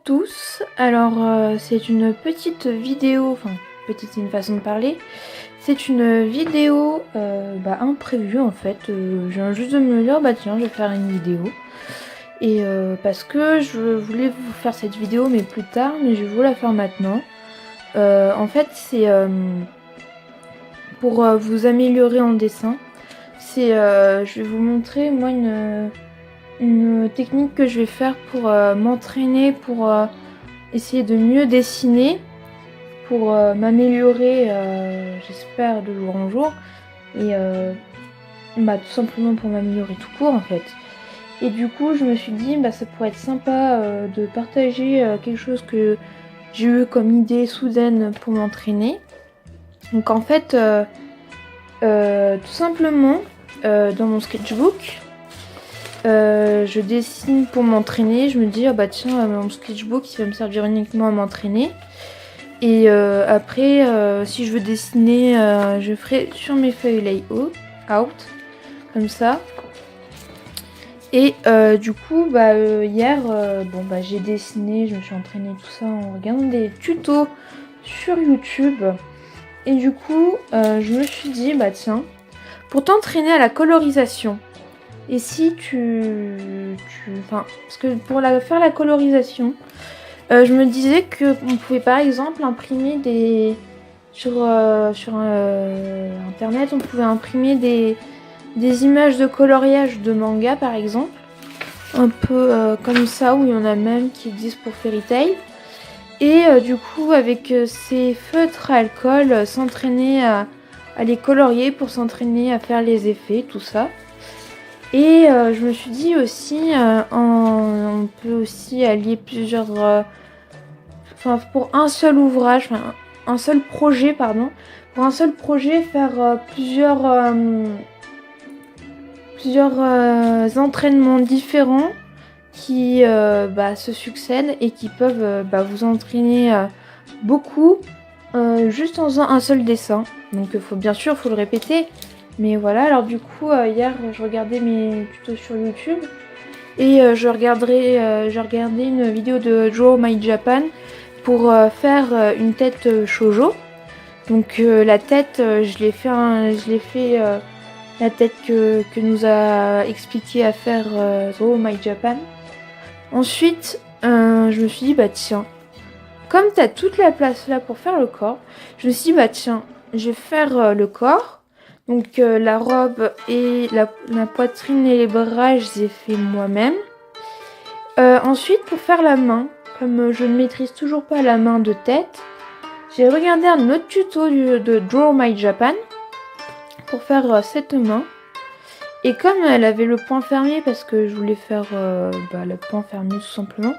tous, alors c'est une petite vidéo, enfin petite c'est une façon de parler, c'est une vidéo imprévue en fait, je viens juste de me dire bah tiens je vais faire une vidéo et parce que je voulais vous faire cette vidéo mais plus tard, mais je vais vous la faire maintenant. En fait c'est pour vous améliorer en dessin, c'est je vais vous montrer moi une technique que je vais faire pour m'entraîner, pour essayer de mieux dessiner, pour m'améliorer, j'espère, de jour en jour. Et tout simplement pour m'améliorer tout court en fait. Et du coup, je me suis dit, ça pourrait être sympa de partager quelque chose que j'ai eu comme idée soudaine pour m'entraîner. Donc en fait, tout simplement, dans mon sketchbook, je dessine pour m'entraîner. Je me dis, tiens, mon sketchbook, il va me servir uniquement à m'entraîner. Et après, si je veux dessiner, je ferai sur mes feuilles layout, comme ça. Et du coup, hier, j'ai dessiné, je me suis entraînée tout ça en regardant des tutos sur YouTube. Et du coup, je me suis dit, tiens, pour t'entraîner à la colorisation, et si parce que pour faire la colorisation, je me disais qu'on pouvait par exemple imprimer sur internet, on pouvait imprimer des images de coloriage de manga par exemple, un peu comme ça, où il y en a même qui existent pour Fairy Tail. Et du coup avec ces feutres à alcool, s'entraîner à les colorier pour s'entraîner à faire les effets, tout ça. Et je me suis dit aussi, on peut aussi allier plusieurs... pour un seul ouvrage, un seul projet, pardon. Pour un seul projet, faire plusieurs entraînements différents qui se succèdent et qui peuvent vous entraîner beaucoup juste en faisant un seul dessin. Donc bien sûr, faut le répéter. Mais voilà, alors du coup, hier, je regardais mes tutos sur YouTube et je regardais une vidéo de Draw My Japan pour faire une tête shoujo. Donc la tête, je l'ai fait la tête que nous a expliqué à faire Draw My Japan. Ensuite, je me suis dit, tiens, comme t'as toute la place là pour faire le corps, je me suis dit, tiens, je vais faire le corps. Donc la robe et la poitrine et les bras, je les ai fait moi-même. Ensuite, pour faire la main, comme je ne maîtrise toujours pas la main de tête, j'ai regardé un autre tuto de Draw My Japan pour faire cette main. Et comme elle avait le point fermé, parce que je voulais faire le point fermé tout simplement,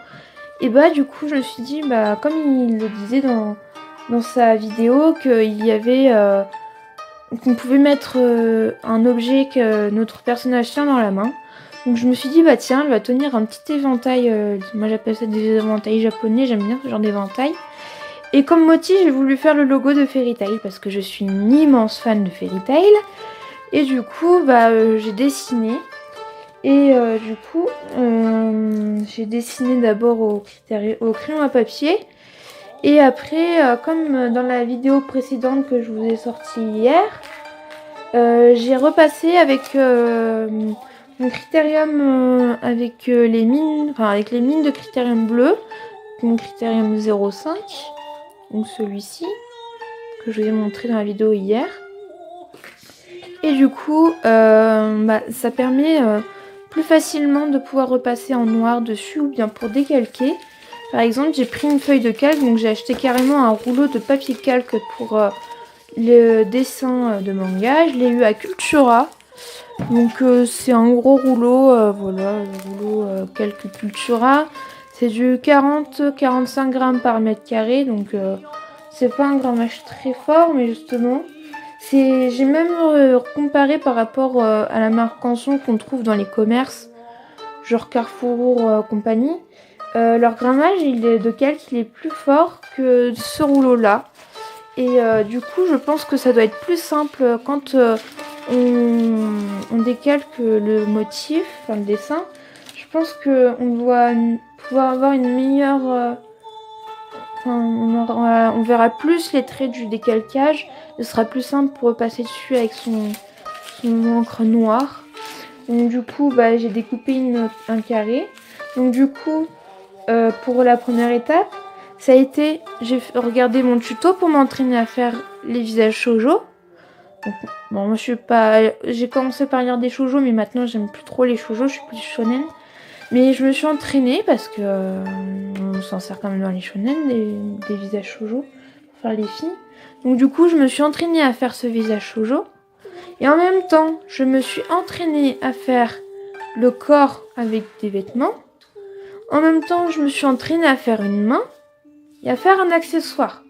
et du coup je me suis dit, comme il le disait dans sa vidéo, qu'il y avait... qu'on pouvait mettre un objet que notre personnage tient dans la main. Donc je me suis dit, tiens, elle va tenir un petit éventail, moi j'appelle ça des éventails japonais, j'aime bien ce genre d'éventail. Et comme motif, j'ai voulu faire le logo de Fairy Tail, parce que je suis une immense fan de Fairy Tail. Et du coup, j'ai dessiné. Et du coup, j'ai dessiné d'abord au crayon à papier. Et après, comme dans la vidéo précédente que je vous ai sortie hier, j'ai repassé avec mon critérium avec les mines de critérium bleu, mon critérium 0,5, donc celui-ci que je vous ai montré dans la vidéo hier. Et du coup, ça permet plus facilement de pouvoir repasser en noir dessus, ou bien pour décalquer. Par exemple, j'ai pris une feuille de calque, donc j'ai acheté carrément un rouleau de papier calque pour le dessin de manga. Je l'ai eu à Cultura. Donc c'est un gros rouleau, le rouleau calque Cultura. C'est du 40-45 grammes par mètre carré, donc c'est pas un grammage très fort, mais justement, j'ai même comparé par rapport à la marque Canson qu'on trouve dans les commerces, genre Carrefour compagnie. Leur grammage de calque il est plus fort que ce rouleau là. Et du coup je pense que ça doit être plus simple quand on décalque le motif, le dessin. Je pense qu'on doit pouvoir avoir une meilleure... on verra plus les traits du décalcage. Ce sera plus simple pour repasser dessus avec son encre noire. Donc du coup, j'ai découpé un carré. Donc du coup, pour la première étape, ça a été... J'ai regardé mon tuto pour m'entraîner à faire les visages shoujo. Donc, bon, moi je suis pas... J'ai commencé par lire des shoujo, mais maintenant j'aime plus trop les shoujo, je suis plus shonen. Mais je me suis entraînée parce que on s'en sert quand même dans les shonen, des visages shoujo, pour faire les filles. Donc du coup, je me suis entraînée à faire ce visage shoujo. Et en même temps, je me suis entraînée à faire le corps avec des vêtements. En même temps, je me suis entraînée à faire une main et à faire un accessoire.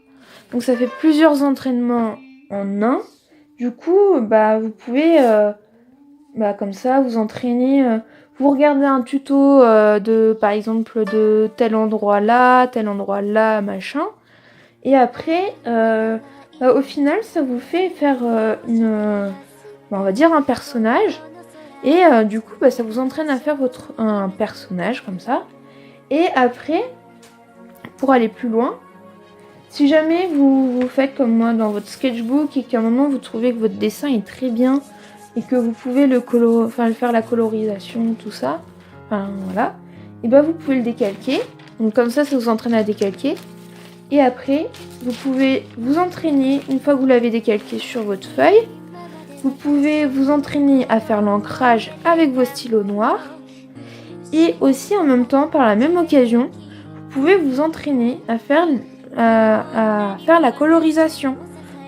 Donc ça fait plusieurs entraînements en un. Du coup, vous pouvez comme ça vous entraîner. Vous regardez un tuto par exemple, de tel endroit là, machin. Et après, au final, ça vous fait faire on va dire un personnage. Et du coup, ça vous entraîne à faire un personnage comme ça. Et après, pour aller plus loin, si jamais vous faites comme moi dans votre sketchbook et qu'à un moment vous trouvez que votre dessin est très bien et que vous pouvez faire la colorisation, tout ça, voilà, et vous pouvez le décalquer. Donc comme ça vous entraîne à décalquer. Et après, vous pouvez vous entraîner, une fois que vous l'avez décalqué sur votre feuille, vous pouvez vous entraîner à faire l'ancrage avec vos stylos noirs. Et aussi en même temps, par la même occasion, vous pouvez vous entraîner à faire la colorisation.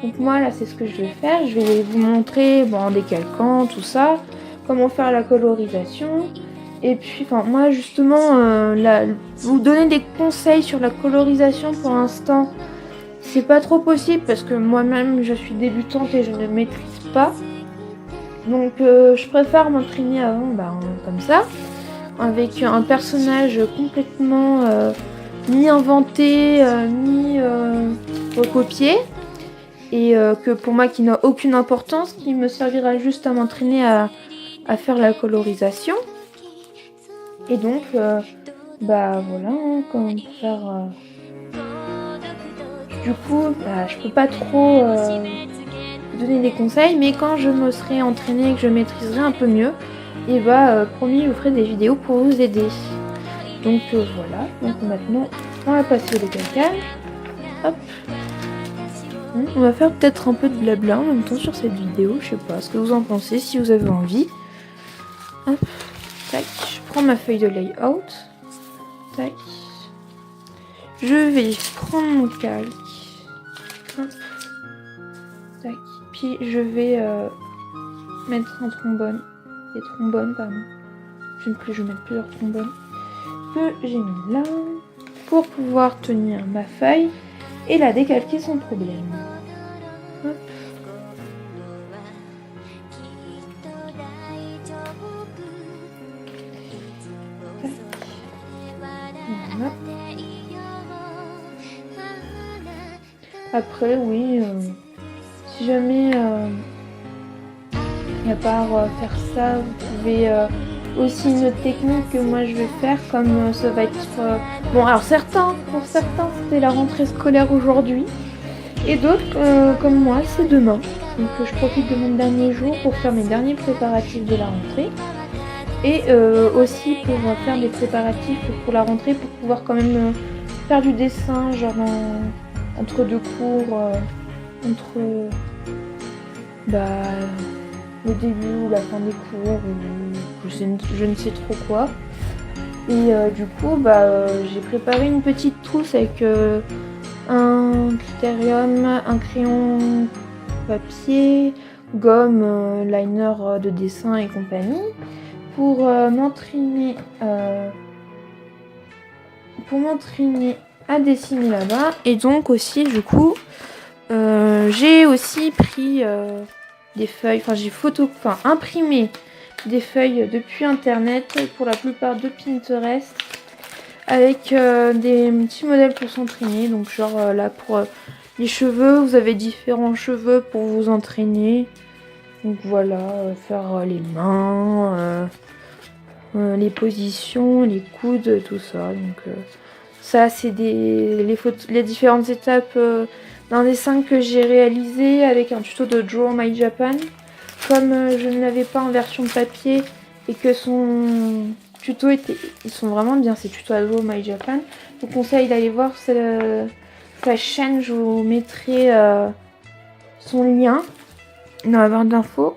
Donc moi là c'est ce que je vais faire. Je vais vous montrer en décalquant tout ça, comment faire la colorisation. Et puis moi justement vous donner des conseils sur la colorisation pour l'instant c'est pas trop possible parce que moi-même je suis débutante et je ne maîtrise pas. Donc je préfère m'entraîner avant comme ça, avec un personnage complètement mi-inventé, mi-recopié, et que pour moi qui n'a aucune importance, qui me servira juste à m'entraîner à faire la colorisation. Et donc voilà, comment faire... Du coup, je peux pas trop donner des conseils, mais quand je me serai entraînée et que je maîtriserai un peu mieux, et promis, je vous ferai des vidéos pour vous aider. Donc voilà, donc maintenant on va passer au décalcage. Hop. On va faire peut-être un peu de blabla en même temps sur cette vidéo, je sais pas ce que vous en pensez, si vous avez envie. Hop, tac, je prends ma feuille de layout. Tac. Je vais prendre mon calque. Hop. Tac. Puis je vais mettre un trombone. Des trombones, pardon. Je vais mettre plusieurs trombones que j'ai mis là pour pouvoir tenir ma feuille et la décalquer sans problème. Hop. Voilà. Après, oui, si jamais à part faire ça, vous pouvez aussi une autre technique que moi je vais faire, comme ça va être... Bon, alors pour certains, c'était la rentrée scolaire aujourd'hui, et d'autres, comme moi, c'est demain. Donc je profite de mon dernier jour pour faire mes derniers préparatifs de la rentrée. Et aussi pour faire des préparatifs pour la rentrée, pour pouvoir quand même faire du dessin, genre entre deux cours, entre le début ou la fin des cours, ou je ne sais trop quoi. Et du coup, j'ai préparé une petite trousse avec un critérium, un crayon papier, gomme, liner de dessin et compagnie, pour m'entraîner à dessiner là-bas. Et donc aussi, du coup, j'ai aussi pris des feuilles, j'ai imprimé des feuilles depuis internet, pour la plupart de Pinterest, avec des petits modèles pour s'entraîner. Donc genre là pour les cheveux, vous avez différents cheveux pour vous entraîner. Donc voilà, faire les mains, les positions, les coudes, tout ça. Donc ça, c'est les différentes étapes d'un dessin que j'ai réalisé avec un tuto de Draw My Japan. Comme je ne l'avais pas en version papier et que son tuto ils sont vraiment bien, ces tutos à Draw My Japan. Je vous conseille d'aller voir sa chaîne, je vous mettrai son lien dans la barre d'infos.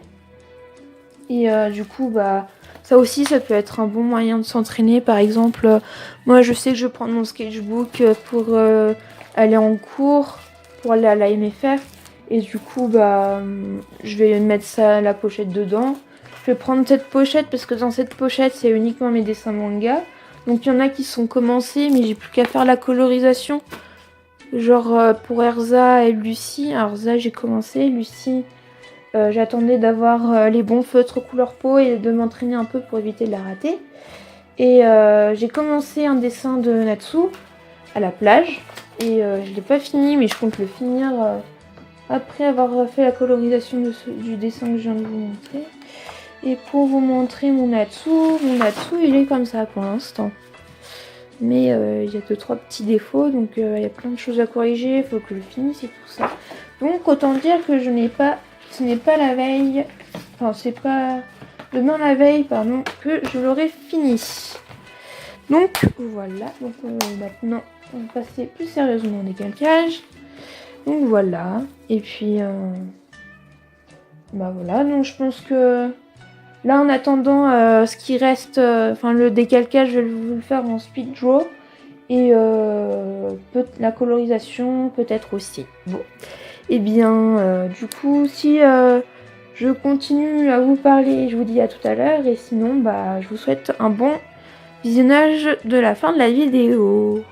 Et du coup, bah, ça aussi, ça peut être un bon moyen de s'entraîner. Par exemple, moi, je sais que je prends mon sketchbook pour aller en cours, pour aller à la MFR. Et du coup, bah, je vais mettre ça, la pochette dedans. Je vais prendre cette pochette parce que dans cette pochette, c'est uniquement mes dessins manga. Donc, il y en a qui sont commencés, mais j'ai plus qu'à faire la colorisation. Genre pour Erza et Lucie. Alors, Erza, j'ai commencé. Lucie, j'attendais d'avoir les bons feutres couleur peau et de m'entraîner un peu pour éviter de la rater. Et j'ai commencé un dessin de Natsu à la plage. Et je l'ai pas fini, mais je compte le finir après avoir fait la colorisation du dessin que je viens de vous montrer. Et pour vous montrer mon Natsu, il est comme ça pour l'instant. Mais il y a 2-3 petits défauts, donc il y a plein de choses à corriger, il faut que je le finisse et tout ça. Donc autant dire que ce n'est pas la veille, enfin c'est pas demain la veille, pardon, que je l'aurai fini. Donc voilà, donc maintenant on va passer plus sérieusement au décalcage. Donc voilà, et puis bah voilà, donc je pense que là en attendant ce qui reste, enfin le décalcage, je vais vous le faire en speed draw. Et la colorisation peut-être aussi. Bon, et bien du coup si je continue à vous parler, je vous dis à tout à l'heure. Et sinon bah je vous souhaite un bon visionnage de la fin de la vidéo.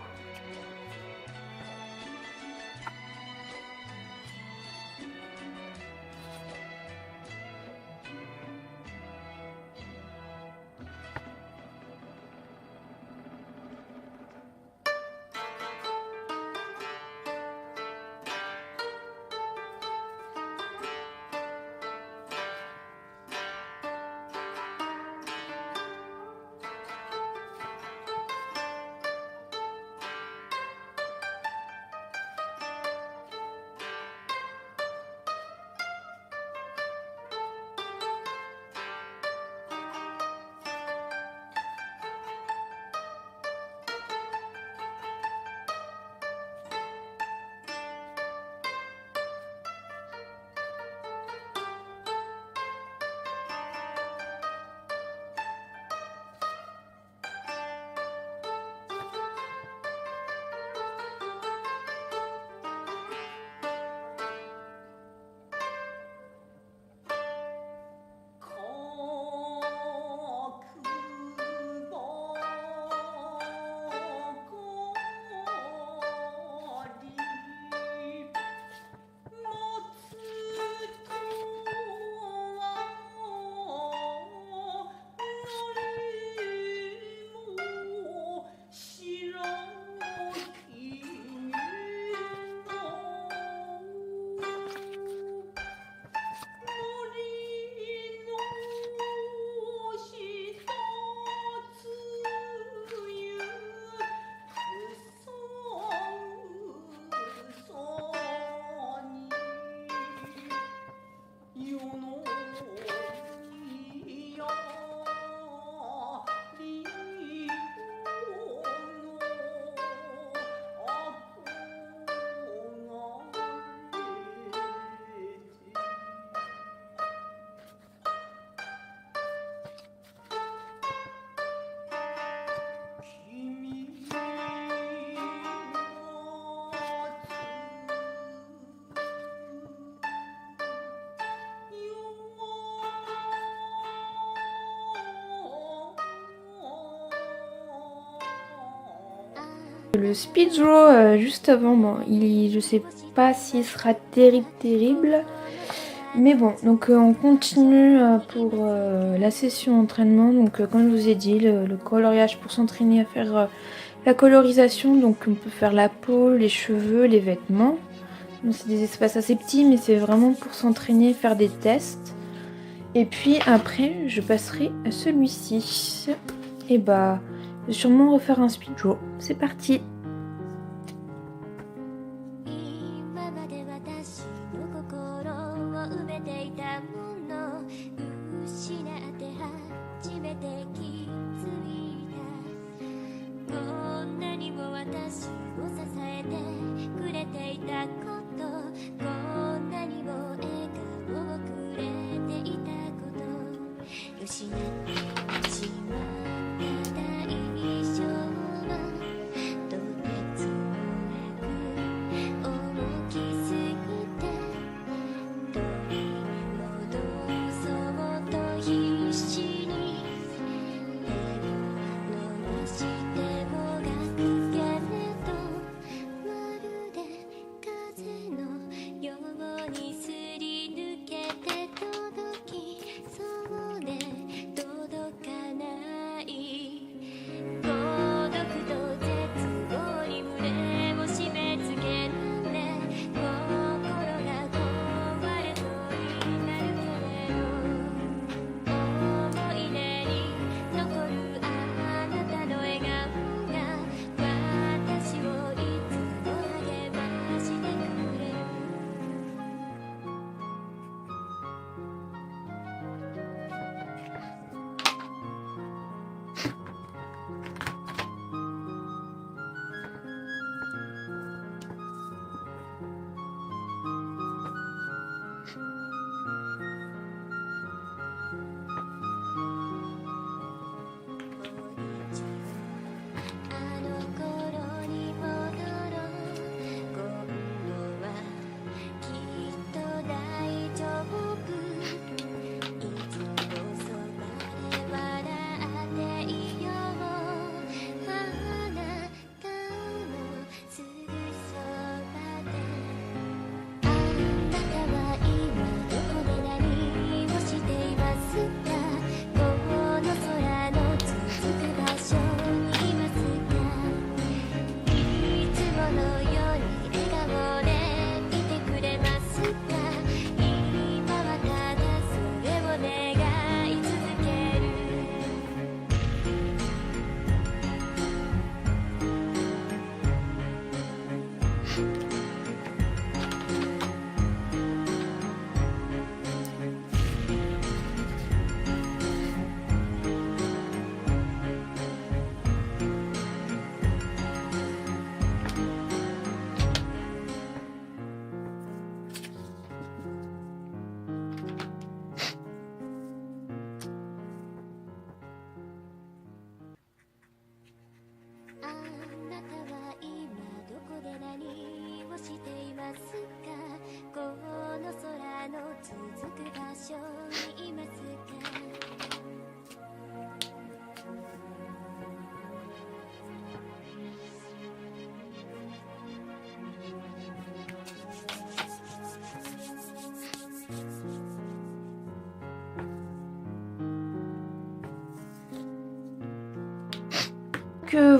Le speed draw juste avant, bon, je sais pas s'il sera terrible, mais bon, donc on continue pour la session entraînement. Donc comme je vous ai dit, le coloriage pour s'entraîner à faire la colorisation. Donc on peut faire la peau, les cheveux, les vêtements. C'est des espaces assez petits, mais c'est vraiment pour s'entraîner, faire des tests. Et puis après, je passerai à celui-ci. Et bah, je vais sûrement refaire un speed draw. C'est parti.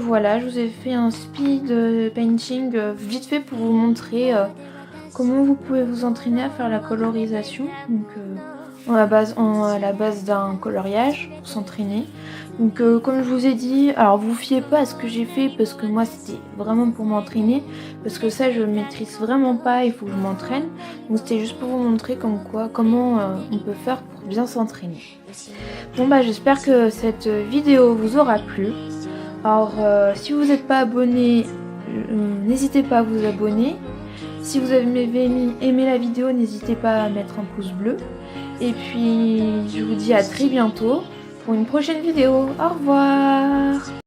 Voilà, je vous ai fait un speed painting vite fait pour vous montrer comment vous pouvez vous entraîner à faire la colorisation. Donc à la base d'un coloriage pour s'entraîner. Donc comme je vous ai dit, alors vous fiez pas à ce que j'ai fait parce que moi c'était vraiment pour m'entraîner, parce que ça je maîtrise vraiment pas, il faut que je m'entraîne. Donc c'était juste pour vous montrer comment on peut faire pour bien s'entraîner. Bon bah j'espère que cette vidéo vous aura plu. Alors si vous n'êtes pas abonné, n'hésitez pas à vous abonner. Si vous avez aimé la vidéo, n'hésitez pas à mettre un pouce bleu. Et puis je vous dis à très bientôt pour une prochaine vidéo. Au revoir.